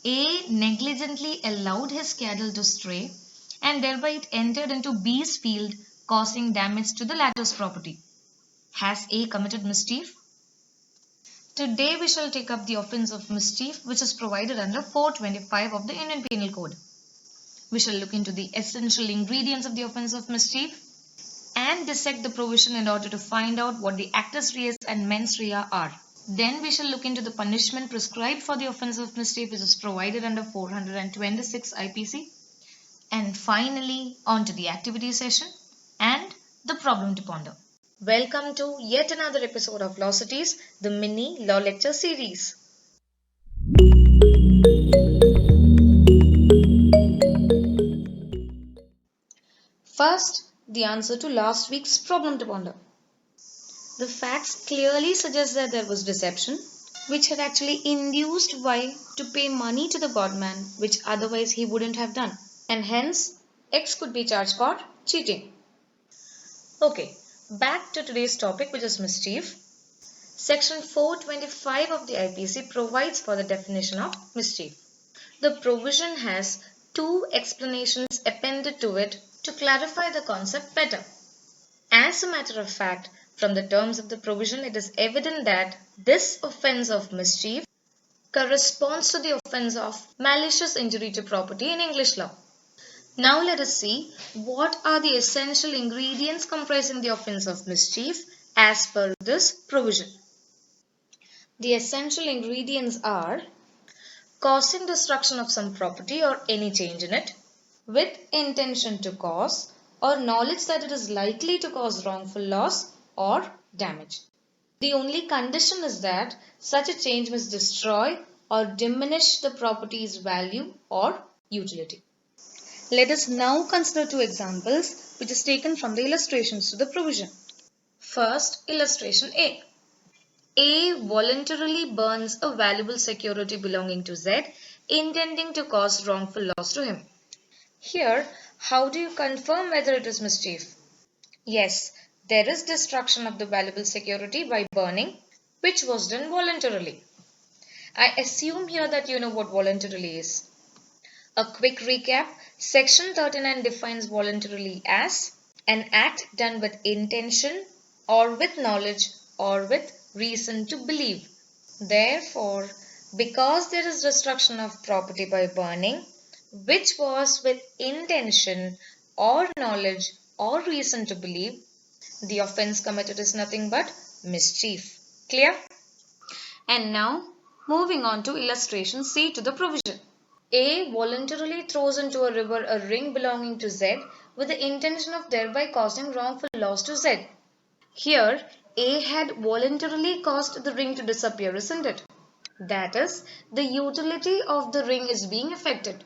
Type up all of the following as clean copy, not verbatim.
A negligently allowed his cattle to stray and thereby it entered into B's field, causing damage to the latter's property. Has A committed mischief? Today we shall take up the offence of mischief, which is provided under 425 of the Indian Penal Code. We shall look into the essential ingredients of the offence of mischief and dissect the provision in order to find out what the actus reus and mens rea are. Then we shall look into the punishment prescribed for the offence of mischief, which is provided under 426 IPC. And finally, on to the activity session and the problem to ponder. Welcome to yet another episode of Law Cities, the mini law lecture series. First, the answer to last week's problem to ponder. The facts clearly suggest that there was deception, which had actually induced Y to pay money to the godman, which otherwise he wouldn't have done. And hence, X could be charged for cheating. Okay, back to today's topic, which is mischief. Section 425 of the IPC provides for the definition of mischief. The provision has two explanations appended to it to clarify the concept better. As a matter of fact, from the terms of the provision, it is evident that this offence of mischief corresponds to the offence of malicious injury to property in English law. Now let us see what are the essential ingredients comprising the offence of mischief as per this provision. The essential ingredients are causing destruction of some property or any change in it with intention to cause or knowledge that it is likely to cause wrongful loss or damage. The only condition is that such a change must destroy or diminish the property's value or utility. Let us now consider two examples which is taken from the illustrations to the provision. First, illustration A. A voluntarily burns a valuable security belonging to Z, intending to cause wrongful loss to him. Here, how do you confirm whether it is mischief? Yes, there is destruction of the valuable security by burning, which was done voluntarily. I assume here that you know what voluntarily is. A quick recap, Section 39 defines voluntarily as an act done with intention or with knowledge or with reason to believe. Therefore, because there is destruction of property by burning, which was with intention or knowledge or reason to believe, the offence committed is nothing but mischief. Clear? And now, moving on to illustration C to the provision. A voluntarily throws into a river a ring belonging to Z with the intention of thereby causing wrongful loss to Z. Here, A had voluntarily caused the ring to disappear, isn't it? That is, the utility of the ring is being affected.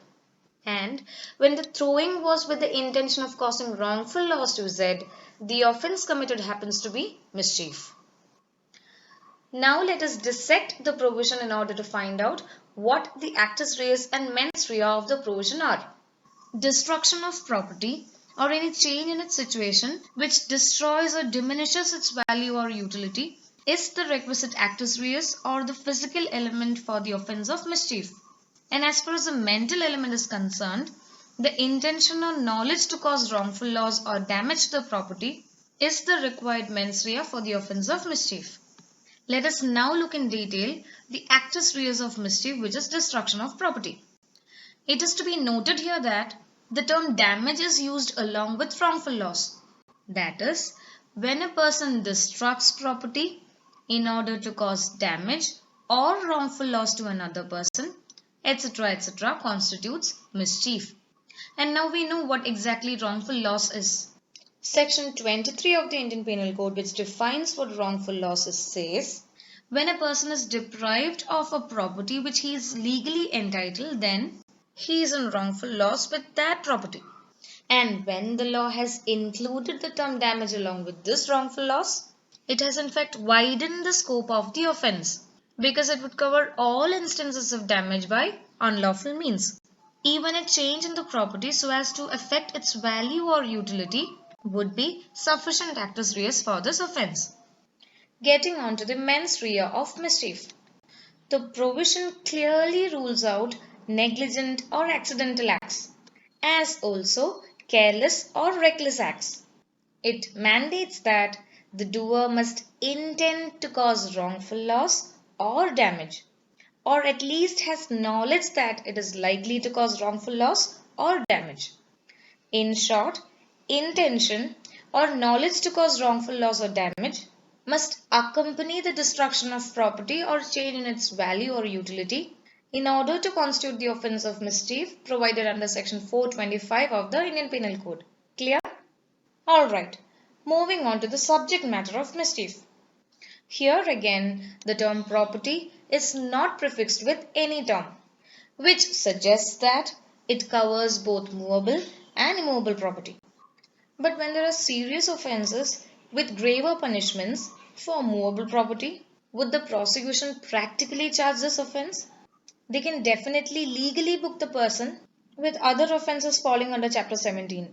And when the throwing was with the intention of causing wrongful loss to Z, the offence committed happens to be mischief. Now let us dissect the provision in order to find out what the actus reus and mens rea of the provision are. Destruction of property or any change in its situation which destroys or diminishes its value or utility is the requisite actus reus or the physical element for the offence of mischief. And as far as the mental element is concerned, the intention or knowledge to cause wrongful loss or damage to the property is the required mens rea for the offence of mischief. Let us now look in detail the actus reus of mischief, which is destruction of property. It is to be noted here that the term damage is used along with wrongful loss. That is, when a person destructs property in order to cause damage or wrongful loss to another person, etc., constitutes mischief. And now we know what exactly wrongful loss is. Section 23 of the Indian Penal Code, which defines what wrongful loss is, says, when a person is deprived of a property which he is legally entitled, then he is in wrongful loss with that property. And when the law has included the term damage along with this wrongful loss, it has in fact widened the scope of the offence, because it would cover all instances of damage by unlawful means. Even a change in the property so as to affect its value or utility would be sufficient actus reus for this offence. Getting on to the mens rea of mischief. The provision clearly rules out negligent or accidental acts, as also careless or reckless acts. It mandates that the doer must intend to cause wrongful loss or damage, or at least has knowledge that it is likely to cause wrongful loss or damage. In short, intention or knowledge to cause wrongful loss or damage must accompany the destruction of property or change in its value or utility in order to constitute the offence of mischief provided under section 425 of the Indian Penal Code. Clear? Alright, moving on to the subject matter of mischief. Here again, the term property is not prefixed with any term, which suggests that it covers both movable and immovable property. But when there are serious offences with graver punishments for movable property, would the prosecution practically charge this offence? They can definitely legally book the person with other offences falling under Chapter 17.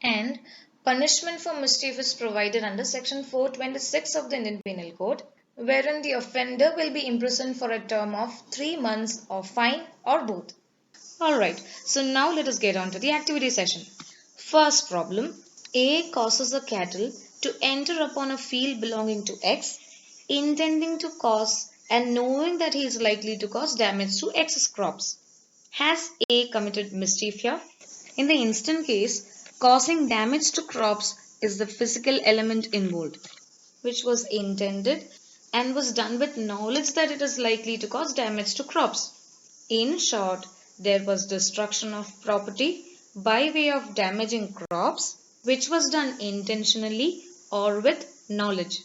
And punishment for mischief is provided under section 426 of the Indian Penal Code, wherein the offender will be imprisoned for a term of 3 months or fine or both. Alright, so now let us get on to the activity session. First problem, A causes a cattle to enter upon a field belonging to X, intending to cause and knowing that he is likely to cause damage to X's crops. Has A committed mischief here? In the instant case, causing damage to crops is the physical element involved, which was intended and was done with knowledge that it is likely to cause damage to crops. In short, there was destruction of property by way of damaging crops, which was done intentionally or with knowledge.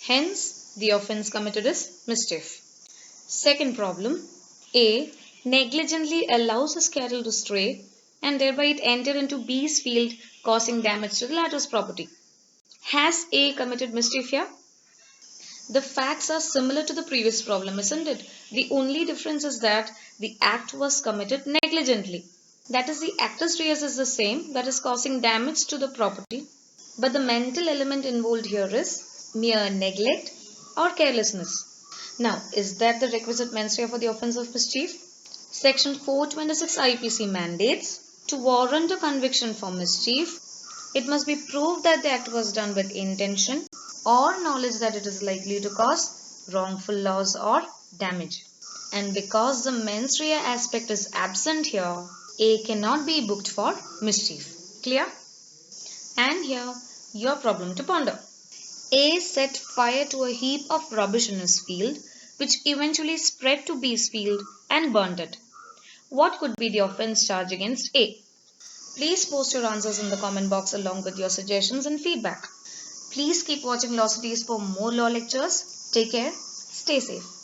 Hence, the offence committed is mischief. Second problem, A negligently allows his cattle to stray and thereby it entered into B's field, causing damage to the latter's property. Has A committed mischief here? The facts are similar to the previous problem, isn't it? The only difference is that the act was committed negligently. That is, the actus reus is the same, that is causing damage to the property. But the mental element involved here is mere neglect or carelessness. Now, is that the requisite mens rea for the offence of mischief? Section 426 IPC mandates to warrant a conviction for mischief, it must be proved that the act was done with intention or knowledge that it is likely to cause wrongful loss or damage. And because the mens rea aspect is absent here, A cannot be booked for mischief. Clear? And here, your problem to ponder. A set fire to a heap of rubbish in his field, which eventually spread to B's field and burnt it. What could be the offence charge against A? Please post your answers in the comment box along with your suggestions and feedback. Please keep watching Law Cities for more law lectures. Take care. Stay safe.